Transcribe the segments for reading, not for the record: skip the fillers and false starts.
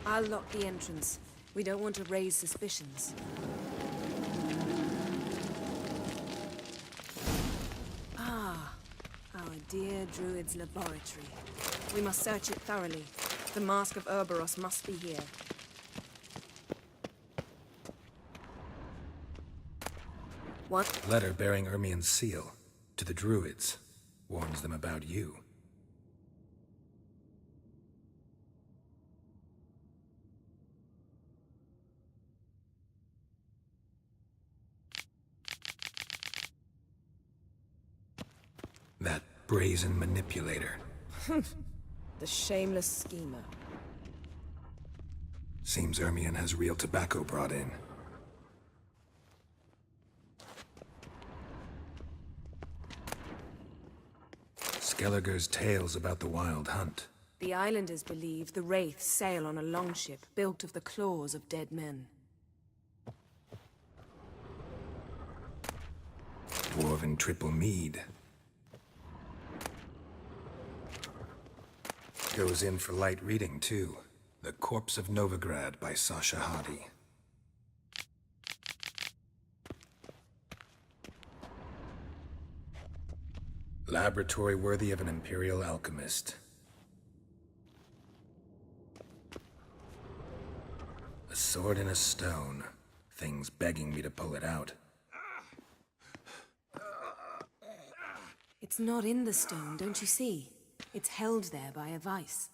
I'll lock the entrance. We don't want to raise suspicions. Ah, our dear Druid's laboratory. We must search it thoroughly. The Mask of Ouroboros must be here. What? Letter bearing Ermien's seal to the Druids. Warns them about you. That brazen manipulator. The shameless schemer. Seems Ermien has real tobacco brought in. Skelliger's tales about the Wild Hunt. The islanders believe the wraiths sail on a longship built of the claws of dead men. Dwarven triple mead. Goes in for light reading, too. The Corpse of Novigrad by Sasha Hadi. Laboratory worthy of an Imperial alchemist. A sword in a stone. Things begging me to pull it out. It's not in the stone, don't you see? It's held there by a vice.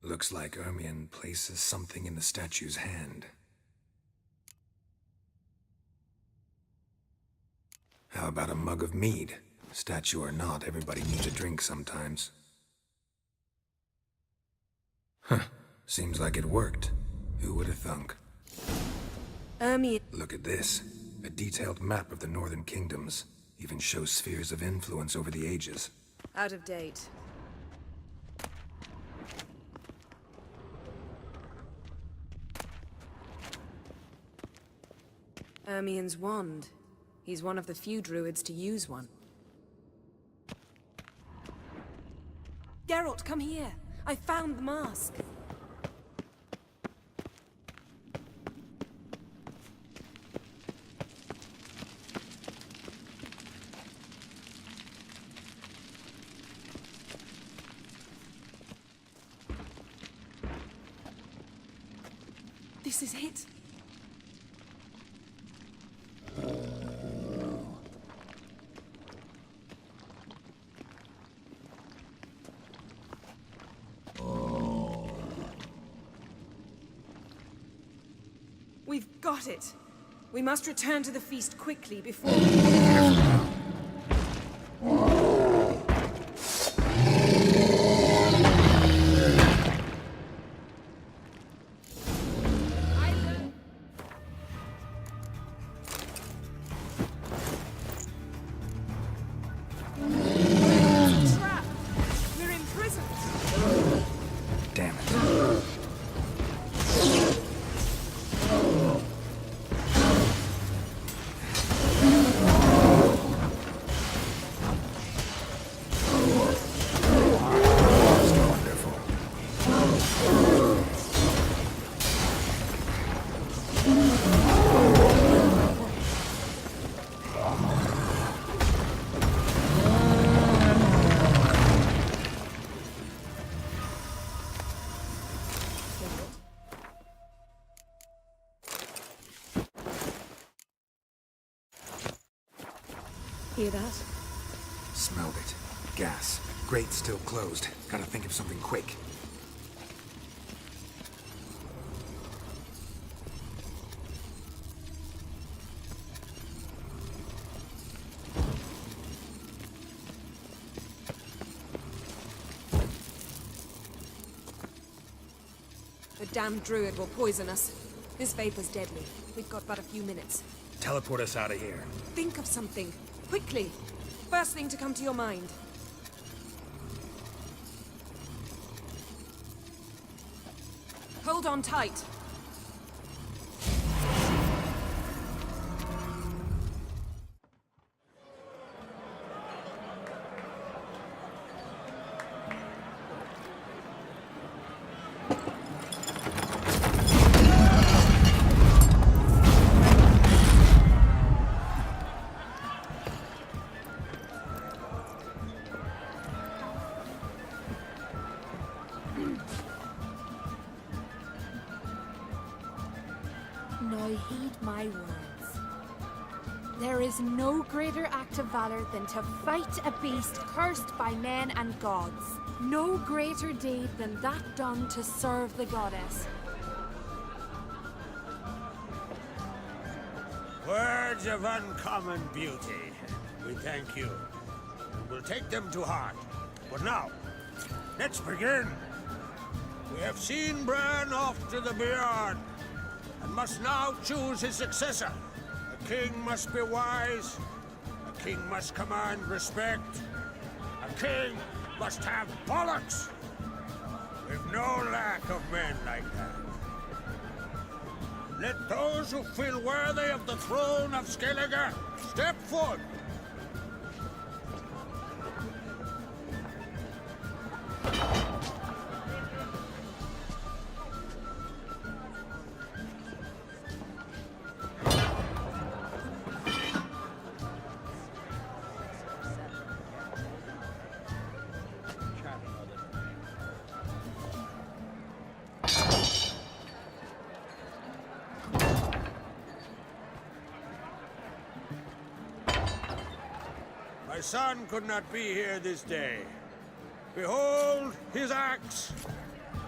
Looks like Ermien places something in the statue's hand. How about a mug of mead? Statue or not, everybody needs a drink sometimes. Huh. Seems like it worked. Who would have thunk? Ermien... Look at this. A detailed map of the Northern Kingdoms. Even shows spheres of influence over the ages. Out of date. Ermien's wand. He's one of the few druids to use one. Geralt, come here! I found the mask! This is it! We've got it. We must return to the feast quickly before... Trap! We're imprisoned! Damn it. Hear that? Smelled it. Gas. Grate still closed. Gotta think of something quick. The damned druid will poison us. This vapor's deadly. We've got but a few minutes. Teleport us out of here. Think of something. Quickly. First thing to come to your mind. Hold on tight. Now heed my words. There is no greater act of valor than to fight a beast cursed by men and gods. No greater deed than that done to serve the goddess. Words of uncommon beauty. We thank you. And we'll take them to heart. But now, let's begin. We have seen Bran off to the beyond, and must now choose his successor. A king must be wise. A king must command respect. A king must have bollocks. We've no lack of men like that. Let those who feel worthy of the throne of Skellige step forth. My son could not be here this day. Behold his axe!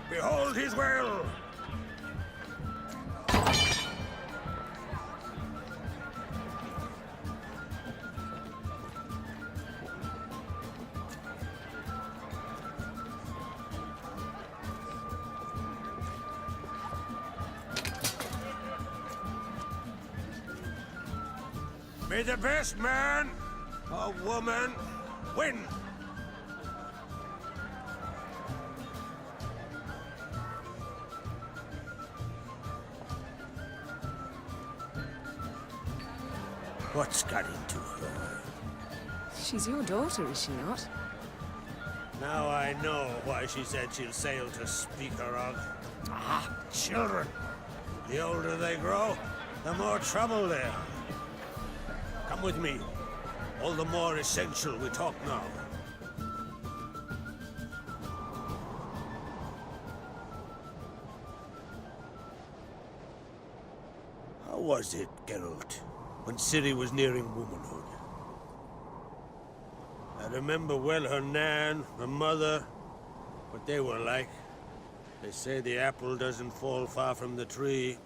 Behold his will! May the best man or woman win! What's got into her? She's your daughter, is she not? Now I know why she said she'll sail to speak her of. Ah, children! The older they grow, the more trouble they are. Come with me. All the more essential we talk now. How was it, Geralt, when Ciri was nearing womanhood? I remember well her nan, her mother, what they were like. They say the apple doesn't fall far from the tree.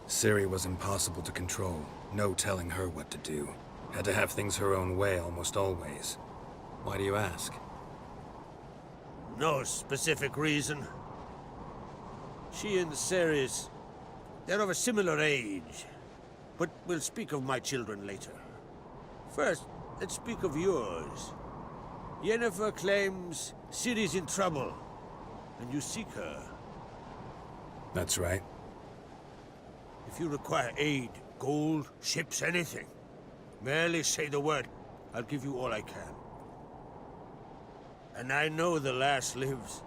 Ciri was impossible to control. No telling her what to do. Had to have things her own way almost always. Why do you ask? No specific reason. She and Ceres, they're of a similar age. But we'll speak of my children later. First, let's speak of yours. Yennefer claims Ciri's in trouble, and you seek her. That's right. If you require aid, gold, ships, anything, merely say the word. I'll give you all I can. And I know the lass lives.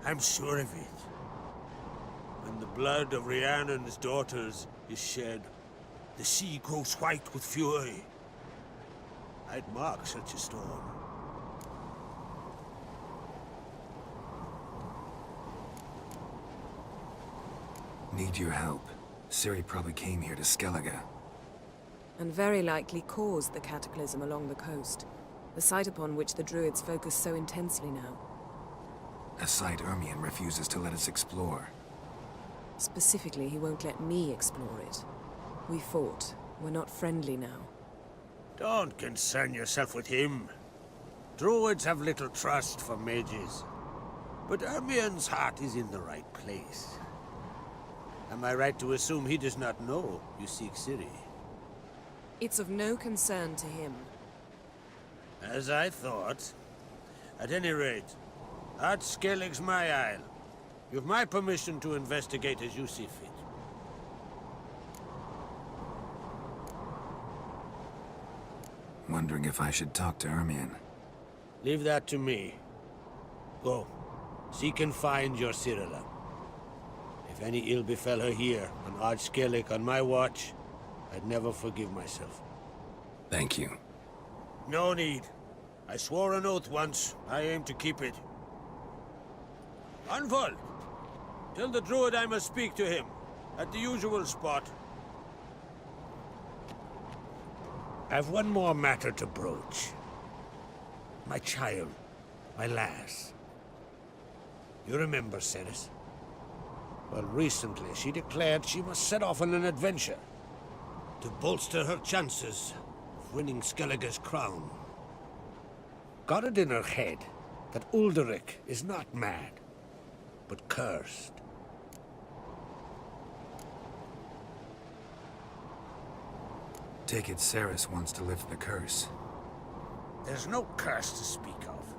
I'm sure of it. When the blood of Rhiannon's daughters is shed, the sea grows white with fury. I'd mark such a storm. Need your help. Ciri probably came here to Skellige. And very likely caused the cataclysm along the coast, the site upon which the Druids focus so intensely now. A site Ermion refuses to let us explore. Specifically, he won't let me explore it. We fought. We're not friendly now. Don't concern yourself with him. Druids have little trust for mages. But Ermion's heart is in the right place. Am I right to assume he does not know you seek Ciri? It's of no concern to him. As I thought. At any rate, Art Skellig's my isle. You've my permission to investigate as you see fit. Wondering if I should talk to Ermion. Leave that to me. Go. Seek and find your Cyrilla. If any ill befell her here, on Ard Skellig on my watch, I'd never forgive myself. Thank you. No need. I swore an oath once. I aim to keep it. Anvol! Tell the druid I must speak to him. At the usual spot. I've one more matter to broach. My child, my lass. You remember Ceres? Well, recently she declared she must set off on an adventure to bolster her chances of winning Skellige's crown. Got it in her head that Ulderich is not mad, but cursed. Take it Ceres wants to lift the curse. There's no curse to speak of.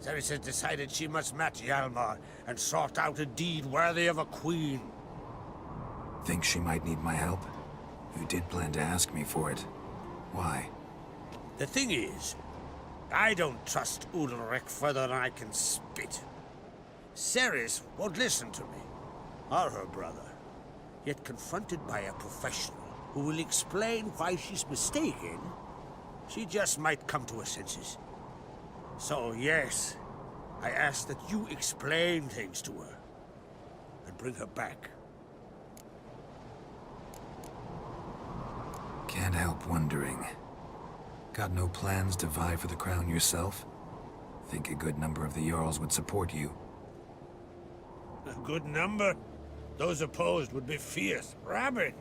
Ceres has decided she must match Hjalmar and sort out a deed worthy of a queen. Think she might need my help? You did plan to ask me for it. Why? The thing is, I don't trust Ulrich further than I can spit. Ceres won't listen to me, or her brother. Yet confronted by a professional who will explain why she's mistaken, she just might come to her senses. So yes, I ask that you explain things to her and bring her back. Can't help wondering. Got no plans to vie for the crown yourself? Think a good number of the Jarls would support you. A good number? Those opposed would be fierce, rabid.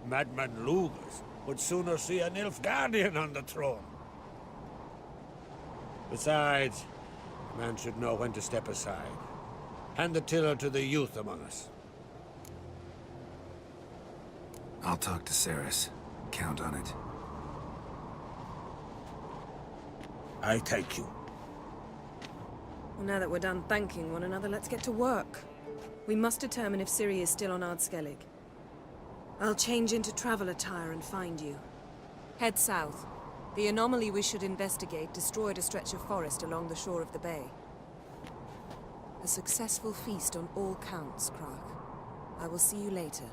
Madman Lugas would sooner see an Nilfgaardian on the throne. Besides, a man should know when to step aside. Hand the tiller to the youth among us. I'll talk to Ceres. Count on it. I thank you. Well, now that we're done thanking one another, let's get to work. We must determine if Ciri is still on Ardskellig. I'll change into travel attire and find you. Head south. The anomaly we should investigate destroyed a stretch of forest along the shore of the bay. A successful feast on all counts, Krach. I will see you later.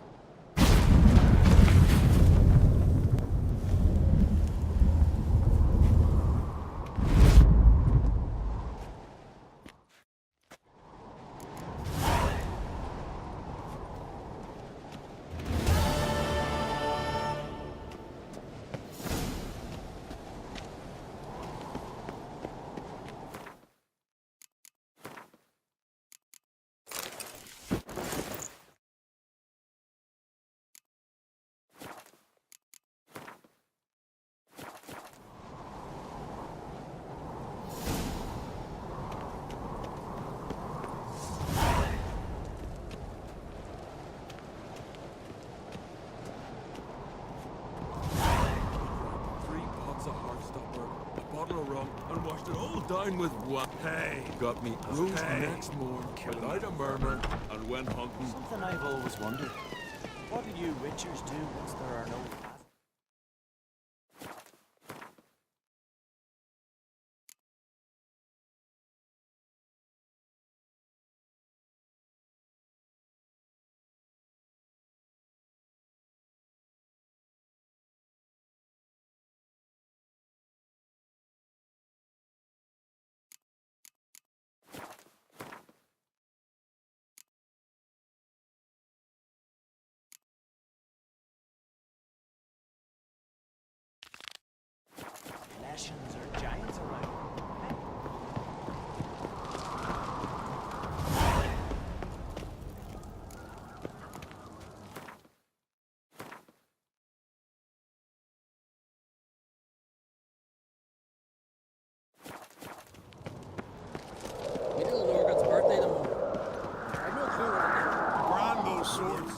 And washed it all down with what? Hey! Got me rose the next morn without a murmur and went hunting. Something I've always wondered. What do you witchers do once there are no paths? Lashings or giants around. We little Lorgot's birthday tomorrow. I have no clue what We're on those swords.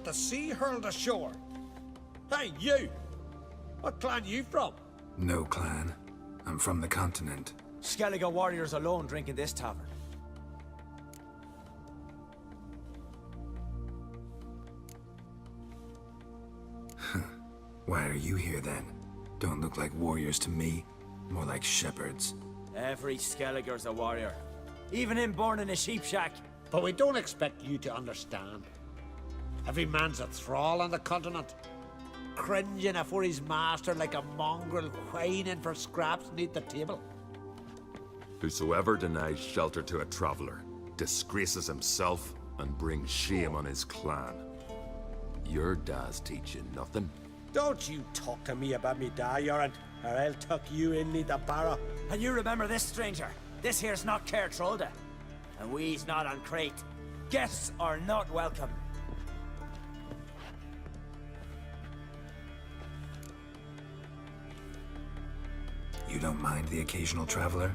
the sea hurled ashore. Hey, you! What clan you from? No clan. I'm from the continent. Skellige warriors alone drink in this tavern. Why are you here then? Don't look like warriors to me. More like shepherds. Every Skellige's a warrior. Even him born in a sheep shack. But we don't expect you to understand. Every man's a thrall on the continent, cringing afore his master like a mongrel whining for scraps beneath the table. Whosoever denies shelter to a traveler disgraces himself and brings shame on his clan. Your dad's teach you nothing. Don't you talk to me about me da, Yoran, or I'll tuck you in neath the barrow. And you remember this, stranger. This here's not Caer Trolda. And we's not on Crete. Guests are not welcome. You don't mind the occasional traveler?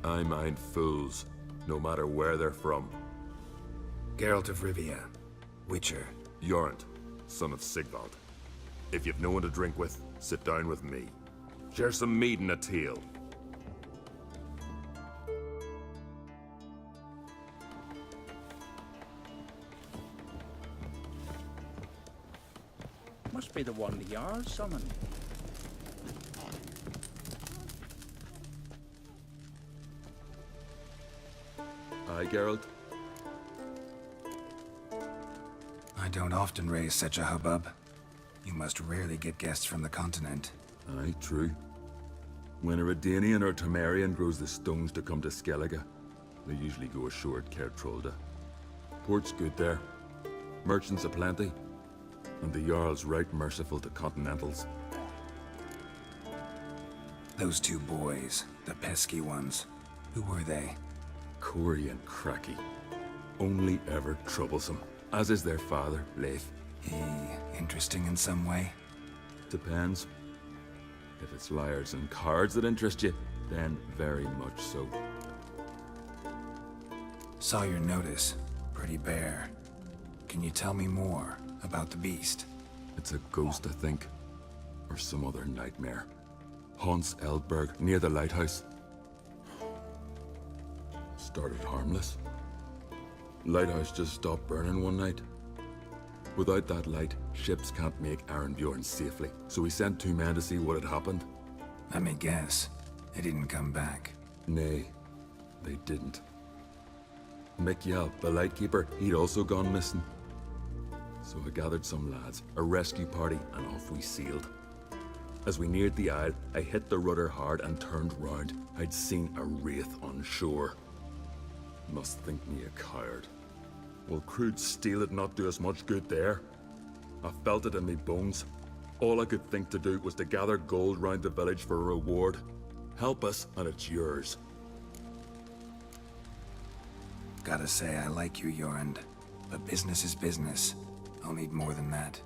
I mind fools, no matter where they're from. Geralt of Rivia, Witcher. Jorund, son of Sigvald. If you've no one to drink with, sit down with me. Share some mead and a tale. Must be the one the Jarl summoned. Aye, Geralt? I don't often raise such a hubbub. You must rarely get guests from the continent. Aye, true. When a Redanian or Temerian grows the stones to come to Skellige, they usually go ashore at Caer Trolda. Port's good there. Merchants aplenty. And the Jarl's right merciful to continentals. Those two boys, the pesky ones, who were they? Corey and Cracky. Only ever troublesome. As is their father, Leif. He interesting in some way? Depends. If it's liars and cards that interest you, then very much so. Saw your notice. Pretty bare. Can you tell me more about the beast? It's a ghost, I think. Or some other nightmare. Haunts Eldberg, near the lighthouse. Started harmless. Lighthouse just stopped burning one night. Without that light, ships can't make Arenbjorn safely, so we sent 2 men to see what had happened. Let me guess. They didn't come back. Nay, they didn't. Mikjal, the lightkeeper, he'd also gone missing. So I gathered some lads, a rescue party, and off we sailed. As we neared the isle, I hit the rudder hard and turned round. I'd seen a wraith on shore. Must think me a coward. Will crude steel it not do us much good there? I felt it in me bones. All I could think to do was to gather gold round the village for a reward. Help us, and it's yours. Gotta say, I like you, Jorund. But business is business. I'll need more than that.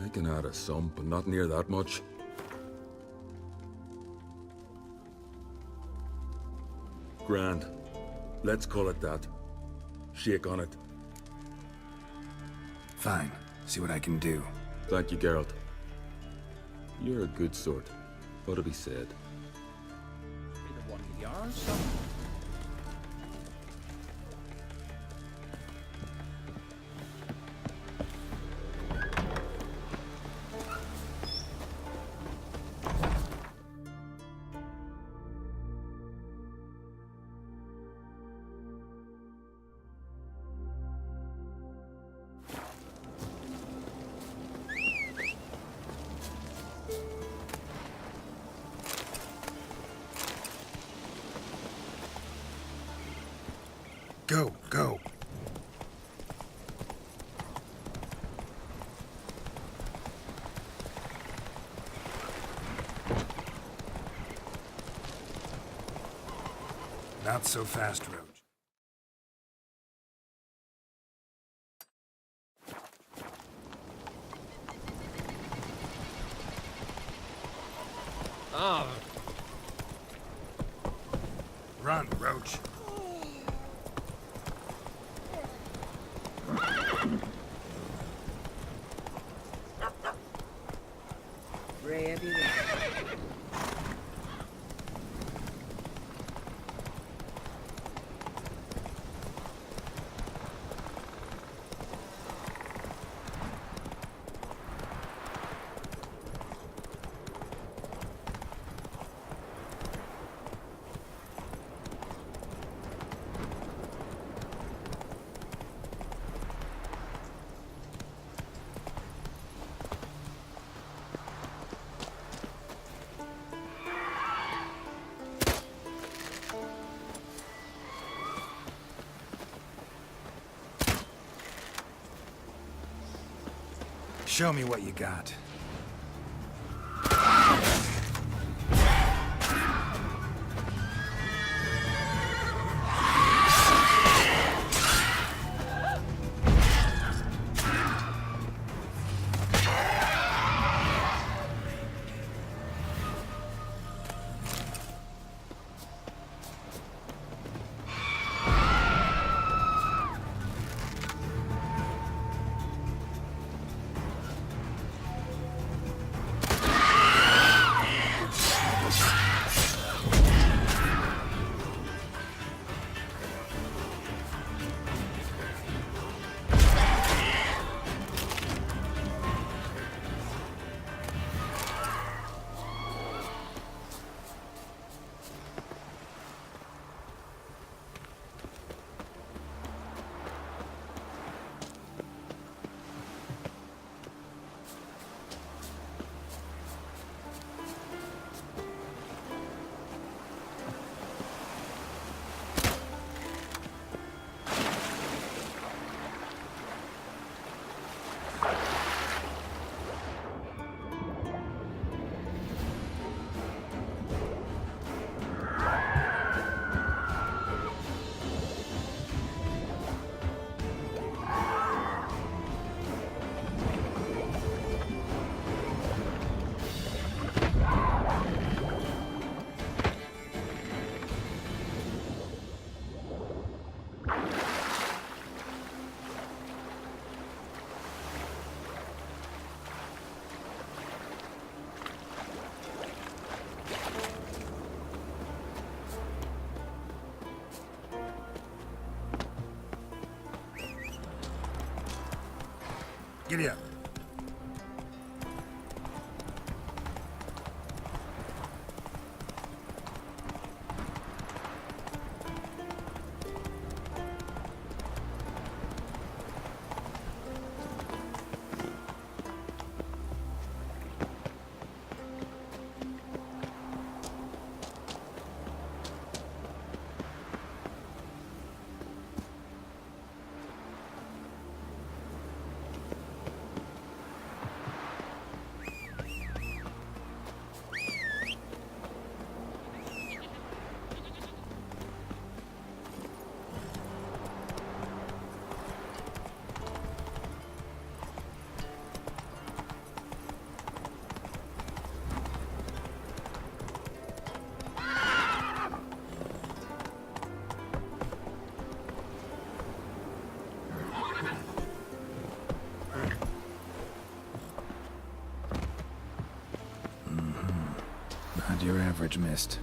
I can add a sum, but not near that much. Grand. Let's call it that. Shake on it. Fine. See what I can do. Thank you, Geralt. You're a good sort. Ought to be said. Be the one the Jarl summoned. Go, go. Not so fast, Roach. Ah. Run, Roach. Ray everywhere. Show me what you got. Giddy up. Not your average mist.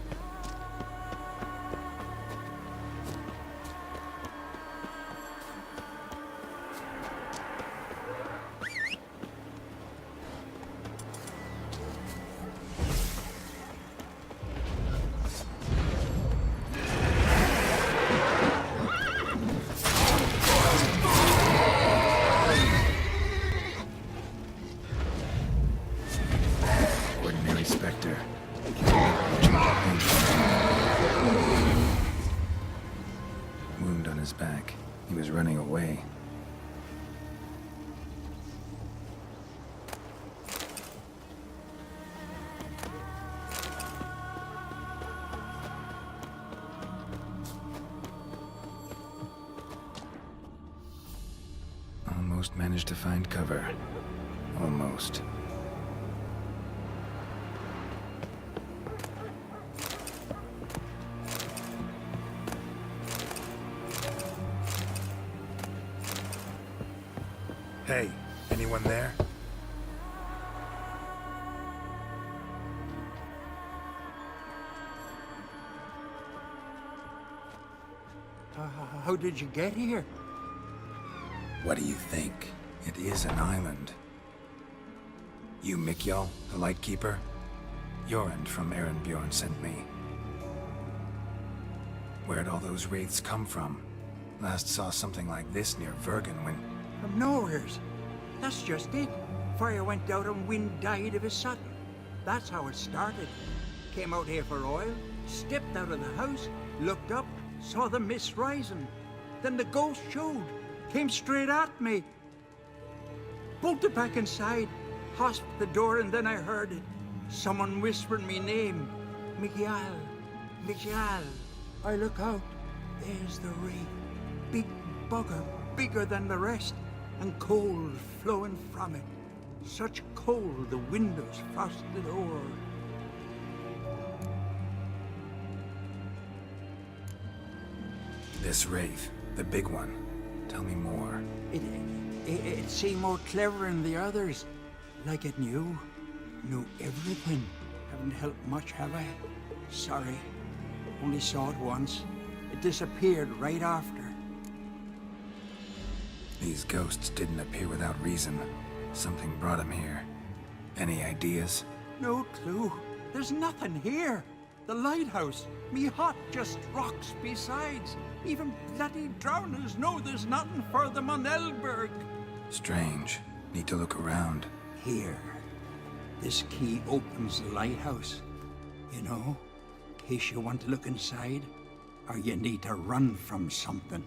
Ordinary Spectre. Wound on his back. He was running away. Almost managed to find cover. Almost. Hey, anyone there? How did you get here? What do you think? It is an island. You Mikjal, the Lightkeeper? Jorund from Bjorn sent me. Where'd all those wraiths come from? Last saw something like this near Vergen when... From nowheres. That's just it. Fire went out and wind died of a sudden. That's how it started. Came out here for oil, stepped out of the house, looked up, saw the mist rising. Then the ghost showed, came straight at me. Bolted back inside, hosped the door, and then I heard it. Someone whispered me name. Mikjal. Mikjal. I look out. There's the wraith. Big bugger, bigger than the rest, and cold flowing from it. Such cold the windows frosted o'er. This wraith, the big one. Tell me more. It seemed more clever than the others. Like it knew everything. Haven't helped much, have I? Sorry. Only saw it once. It disappeared right after. These ghosts didn't appear without reason. Something brought them here. Any ideas? No clue. There's nothing here. The lighthouse, me hut just rocks besides. Even bloody drowners know there's nothing for them on Elberg. Strange. Need to look around. Here. This key opens the lighthouse. You know, in case you want to look inside, or you need to run from something.